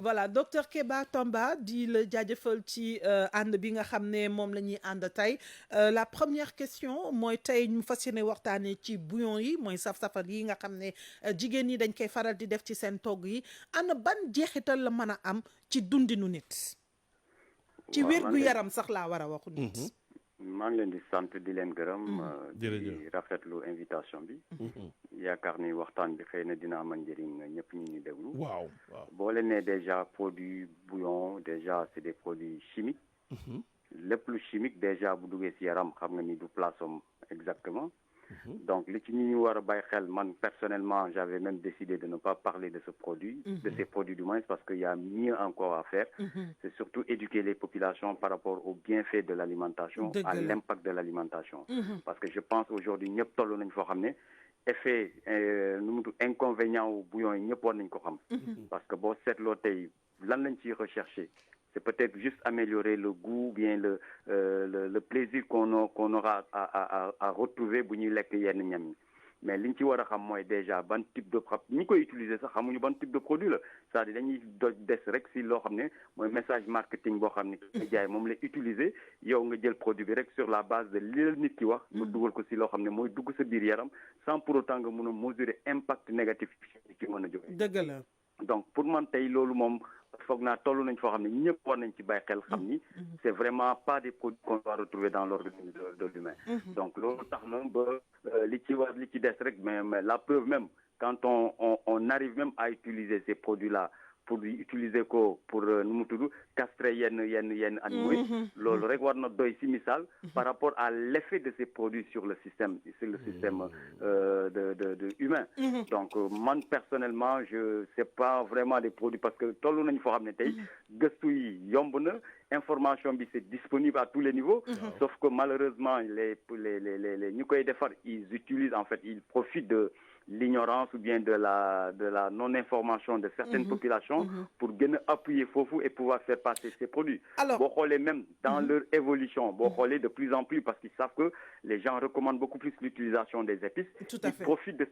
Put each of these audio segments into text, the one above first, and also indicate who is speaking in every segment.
Speaker 1: voilà docteur Keba Tamba di la jaajëfal ci ànd bi nga xam ne moom la ñuy ànd tey la première question mooy tey ñu fas yéene waxtaanee ci bouillon yi mooy saf-safal yi nga xam ne jigéen ñi dañ koy faral di def ci seen togg yi ana ban jeexital la mën a am ci dundinu nit. ci wér-gu-yaram sax laa war a waxu nit.
Speaker 2: maa ngi leen di sant di leen gërëm. di rafetlu invitation bi. yaakaar ni waxtaan bi xëy na dina amal njëriñ ñëpp ñi ñu déglu.
Speaker 3: waaw
Speaker 2: boo leen nee déjà produit bouillon déjà c'est des produits chimiques. lépp lu chimique déjà bu duggee ci yaram xam nga ni du place am exactement. Donc li ci ñu war a bàyyi xel man personnellement j'avais même décidé de ne pas parler de ce produit. de ces produits du moins parce qu'il y a mieux encore à faire. C'est surtout éduquer les populations par rapport aux bienfaits de l'alimentation, à l'impact de l'alimentation. Parce que je pense aujourd'hui ñëpp toll nañ foo xam ne effet nu mu tudd inconvénient wu bouillon yi ñëpp war nañ ko xam. Parce que boo seetloo tey lan lañ ciy rechercher. C'est peut-être juste améliorer le goût, bien le plaisir qu'on aura à retrouver bu ñuy lekk yenn ñam yi. Mais liñ ci war a xam mooy déjà ban type de ñi koy utiliser sax xamuñu ban type de produit la c'est-à-dire dañuy des rek si loo xam ne mooy message marketing boo xam ne ki jaay moom lay utiliser yow nga jël produit bi rek sur la base de li la nit ki wax nga dugal ko si loo xam ne mooy dugg sa biir yaram sans pour autant nga mun a mesurer impact négatif ci mën a jóge.
Speaker 1: dëgg la.
Speaker 2: Donc pour man tey loolu moom foog naa toll nañ foo xam ne ñëpp war nañ ci bàyyi xel xam ni c'est vraiment pas des produits qu'on doit retrouver dans l'organisme de l'humain. Donc loolu tax na ba li ci des rek mais la preuve même quand on arrive même à utiliser ces produits-là pour utiliser ko pour nu mu tudd castrer yenn animaux yi loolu rek war na doy ci misaal par rapport à l'effet de ces produits sur le système de humain. Donc man personnellement c'est pas vraiment des produits parce que tollu nañu foo xam ne tey gëstu yi yomb na information bi c'est disponible à tous les niveaux sauf que malheureusement les ñi koy defar ils profitent de l'ignorance ou bien de la non-information de certaines populations pour gën a appuyer foofu et pouvoir faire passer ces produits. Alors boo xoolee même dans leur évolution boo xoolee de plus en plus parce qu'ils savent que les gens recommandent beaucoup plus l'utilisation des épices. Tout à fait. Ils profitent de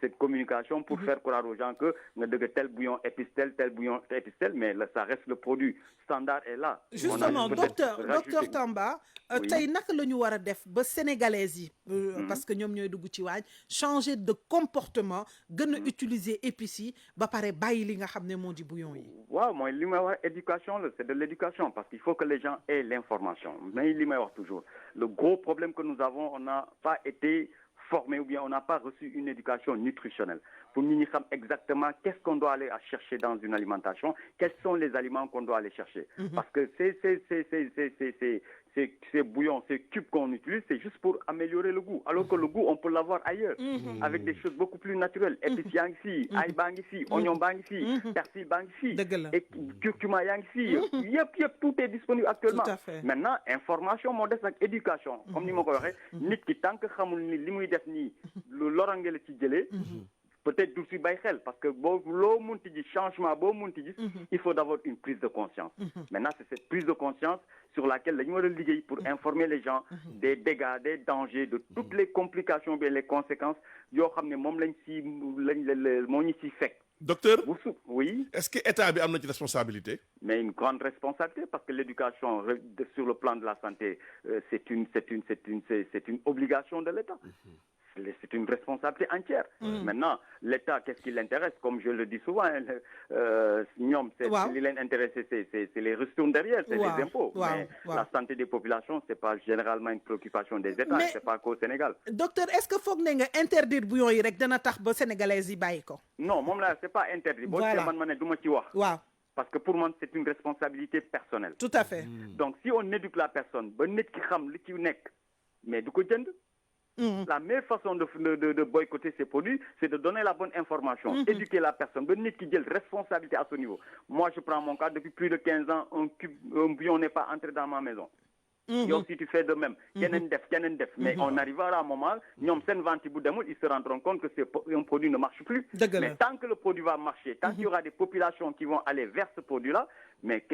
Speaker 2: cette communication pour faire croire aux gens que nga dëgg tel bouillon épice tel bouillon épice tel mais là, ça reste le produit standard est là.
Speaker 1: Justement docteur Tamba tey naka la ñu war a def ba sénégalaises yi parce que ñoom ñooy dugg ci waañ changer de comportement gën a utiliser épices yi ba pare bàyyi li nga xam ne moo di bouillon yi.
Speaker 2: waaw mooy li may wax éducation la c'est de l'éducation parce qu'il faut que les gens aient l'information mais li may wax toujours le gros problème que nous avons on n'a pas été formé ou bien on n'a pas reçu une éducation nutritionnelle pour ñu xam exactement qu'est-ce qu'on doit aller à chercher dans une alimentation, quels sont les aliments qu'on doit aller chercher. Parce que ces bouillons, ces cubes qu'on utilise, c'est juste pour améliorer le goût. Alors que le goût, on peut l'avoir ailleurs, avec des choses beaucoup plus naturelles. Épices yang ici, ail bang ici, oignon bang ici, persil bang ici, et curcuma yang ici. Yep, tout est disponible actuellement. Maintenant, information modeste avec éducation. Comme ni ma ko waxee, nit ki tant que xamul ni li muy def nii lu lorange la ci jëlee. Peut-être du si bàyyi xel parce que loo munti gis changement boo munti gis il faut d'abord une prise de conscience. Maintenant c'est cette prise de conscience sur laquelle dañu war a liggéey pour informer les gens des dégâts, des dangers, de toutes les complications bien les conséquences yoo xam ne moom moo ñu si fekk.
Speaker 3: Docteur,
Speaker 2: oui.
Speaker 3: Est-ce que l'État a une responsabilité?
Speaker 2: Mais une grande responsabilité parce que l'éducation sur le plan de la santé c'est une obligation de l'État. C'est une responsabilité entière. Maintenant, l'État, qu'est-ce qui l'intéresse? Comme je le dis souvent, ce qui l'intéresse, c'est les ressources derrière, c'est les impôts. Mais la santé des populations, c'est pas généralement une préoccupation des États, c'est pas qu'au Sénégal.
Speaker 1: Docteur, est-ce que foog ne nga interdire bouillon yi rek dana tax ba sénégalais yi bàyyi ko?
Speaker 2: Non, moom la c'est pas interdit. Voilà. Man ne duma ci wax.
Speaker 1: Waaw.
Speaker 2: Parce que pour moi, c'est une responsabilité personnelle.
Speaker 1: Tout à fait.
Speaker 2: Donc, si on éduque la personne, ba nit ki xam li ci nekk, mais du ko jënd. La meilleure façon de boycotter ces produits, c'est de donner la bonne information, éduquer la personne, de nit ki jël responsabilité à ce niveau. Moi, je prends mon cas, depuis plus de 15 ans, un bouillon n'est pas entré dans ma maison. yow si tu fais de même keneen def mais on arrivera à un moment ñoom seen vente bu demul ils se rendront compte que un produit ne marche plus
Speaker 1: Dëgg la.
Speaker 2: mais tant que le produit va marcher tant qu'il y aura des populations qui vont aller vers ce produit là mais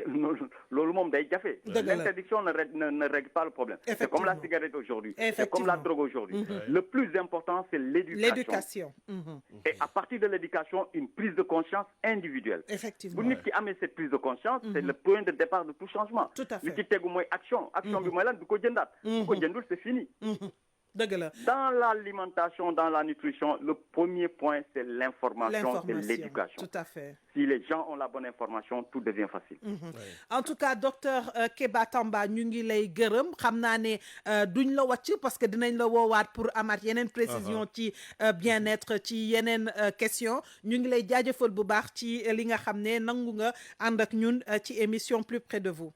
Speaker 2: loolu moom day jafe
Speaker 1: Dëgg la.
Speaker 2: l'interdiction ne règle pas le problème c'est comme la
Speaker 1: Effectivement.
Speaker 2: cigarette aujourd'hui c'est
Speaker 1: Effectivement.
Speaker 2: comme la drogue aujourd'hui le plus important c'est l'éducation et à partir de l'éducation une prise de conscience individuelle
Speaker 1: Effectivement.
Speaker 2: bu nit ki amee cette prise de conscience c'est le point de départ de tout changement
Speaker 1: Tout à fait.
Speaker 2: li ci tegu mooy action bi mooy lan du ko jëndaat bu ko jëndul c'est fini
Speaker 1: dëgg la.
Speaker 2: dans l'alimentation dans la nutrition le premier point c'est l'information c'est
Speaker 1: L'information.
Speaker 2: l'éducation
Speaker 1: Tout à fait.
Speaker 2: si les gens ont la bonne information tout devient facile
Speaker 1: En tout cas docteur Keba Tamba ñu ngi lay gërëm xam naa ne duñ la wàcc parce que dinañ la woowaat pour amaat yeneen précision ci bien-être ci yeneen question ñu ngi lay jaajëfal bu baax ci li nga xam ne nangu nga ànd ak ñun ci émission plus près de vous.